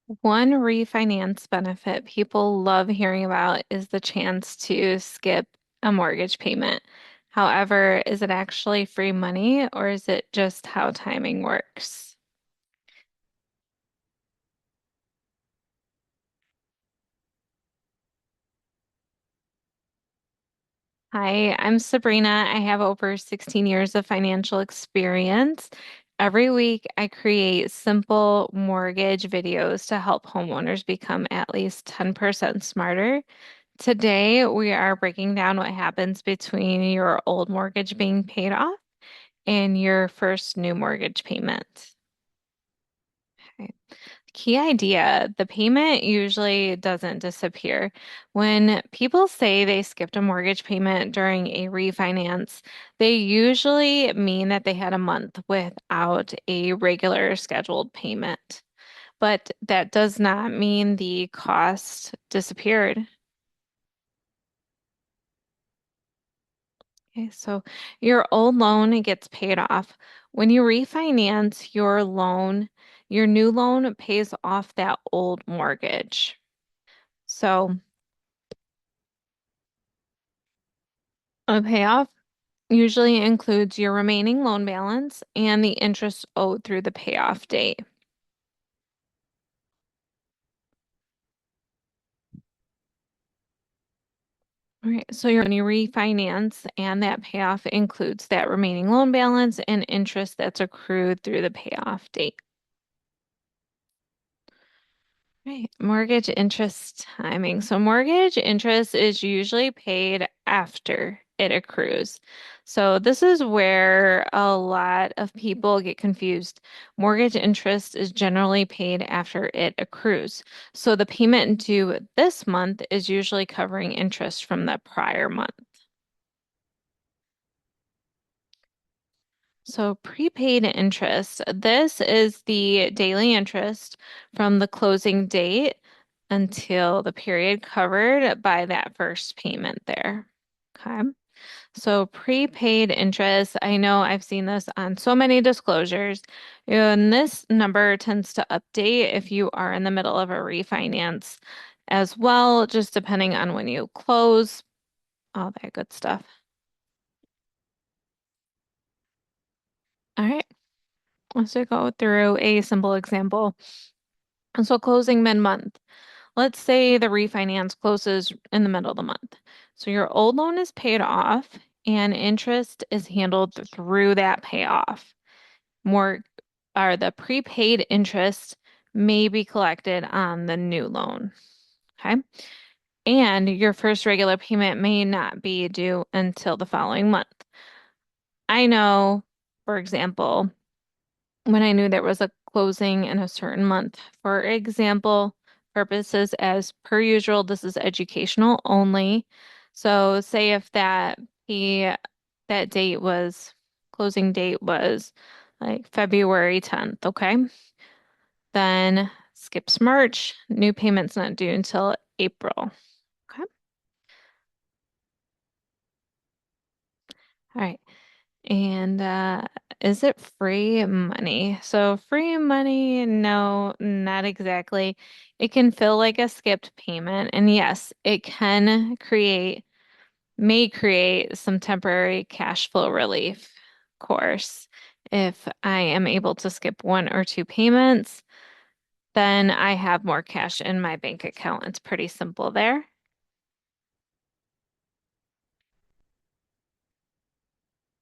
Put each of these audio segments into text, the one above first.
One refinance benefit people love hearing about is the chance to skip a mortgage payment. However, is it actually free money or is it just how timing works? Hi, I'm Sabrina. I have over 16 years of financial experience. Every week, I create simple mortgage videos to help homeowners become at least 10% smarter. Today, we are breaking down what happens between your old mortgage being paid off and your first new mortgage payment. Okay. Key idea, the payment usually doesn't disappear. When people say they skipped a mortgage payment during a refinance, they usually mean that they had a month without a regular scheduled payment. But that does not mean the cost disappeared. Okay, so your old loan gets paid off. When you refinance your loan, your new loan pays off that old mortgage. So a payoff usually includes your remaining loan balance and the interest owed through the payoff date. All right, so when you refinance and that payoff includes that remaining loan balance and interest that's accrued through the payoff date. Right. Mortgage interest timing. So mortgage interest is usually paid after it accrues. So this is where a lot of people get confused. Mortgage interest is generally paid after it accrues. So the payment due this month is usually covering interest from the prior month. So prepaid interest, this is the daily interest from the closing date until the period covered by that first payment there. Okay. So prepaid interest, I know I've seen this on so many disclosures, and this number tends to update if you are in the middle of a refinance as well, just depending on when you close, all that good stuff. All right. Let's go through a simple example. So closing mid-month. Let's say the refinance closes in the middle of the month. So your old loan is paid off and interest is handled through that payoff. More or the prepaid interest may be collected on the new loan. Okay. And your first regular payment may not be due until the following month. I know, for example, when I knew there was a closing in a certain month. For example, purposes as per usual, this is educational only. So say if that date was closing date was like February 10th, okay? Then skips March, new payment's not due until April. Okay. All right. And is it free money? So free money, no, not exactly. It can feel like a skipped payment, and yes, it may create some temporary cash flow relief. Of course, if I am able to skip one or two payments, then I have more cash in my bank account. It's pretty simple there.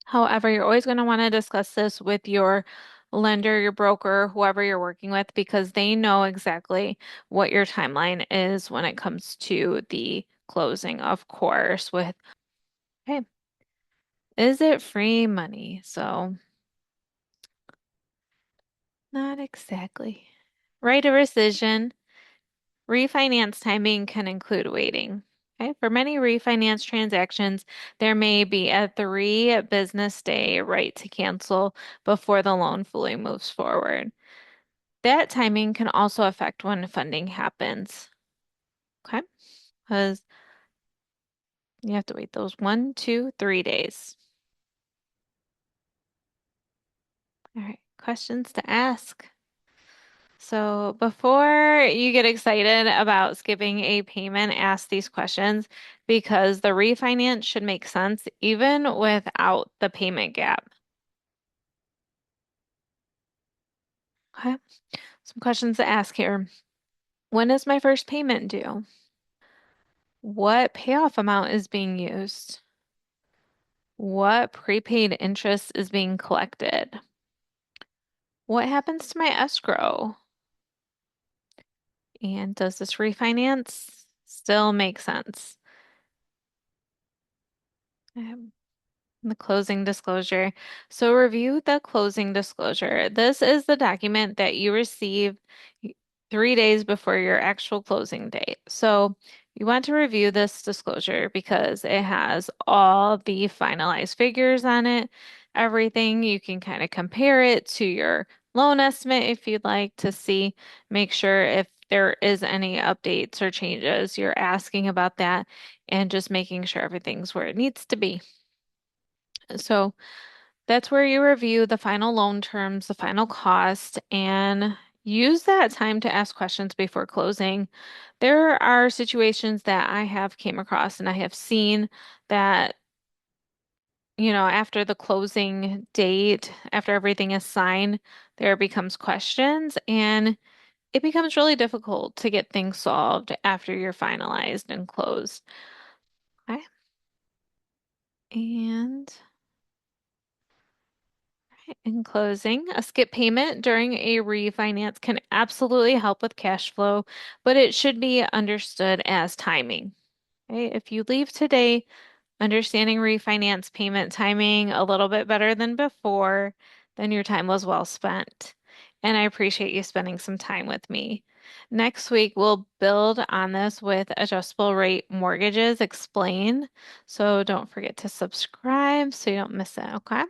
However, you're always going to want to discuss this with your lender, your broker, whoever you're working with, because they know exactly what your timeline is when it comes to the closing, of course, with, hey, is it free money? So, not exactly. Right, a rescission. Refinance timing can include waiting. Okay. For many refinance transactions, there may be a 3 business day right to cancel before the loan fully moves forward. That timing can also affect when funding happens. Okay. Because you have to wait those 1, 2, 3 days. All right. Questions to ask. So before you get excited about skipping a payment, ask these questions because the refinance should make sense even without the payment gap. Okay, some questions to ask here. When is my first payment due? What payoff amount is being used? What prepaid interest is being collected? What happens to my escrow? And does this refinance still make sense? The closing disclosure. So review the closing disclosure. This is the document that you receive 3 days before your actual closing date. So you want to review this disclosure because it has all the finalized figures on it, everything. You can kind of compare it to your loan estimate if you'd like to see, make sure if there is any updates or changes, you're asking about that and just making sure everything's where it needs to be. So that's where you review the final loan terms, the final cost, and use that time to ask questions before closing. There are situations that I have came across and I have seen that, after the closing date, after everything is signed, there becomes questions and it becomes really difficult to get things solved after you're finalized and closed. Okay. And in closing, a skip payment during a refinance can absolutely help with cash flow, but it should be understood as timing. Okay? If you leave today understanding refinance payment timing a little bit better than before, then your time was well spent. And I appreciate you spending some time with me. Next week, we'll build on this with adjustable rate mortgages explained. So don't forget to subscribe so you don't miss it, okay?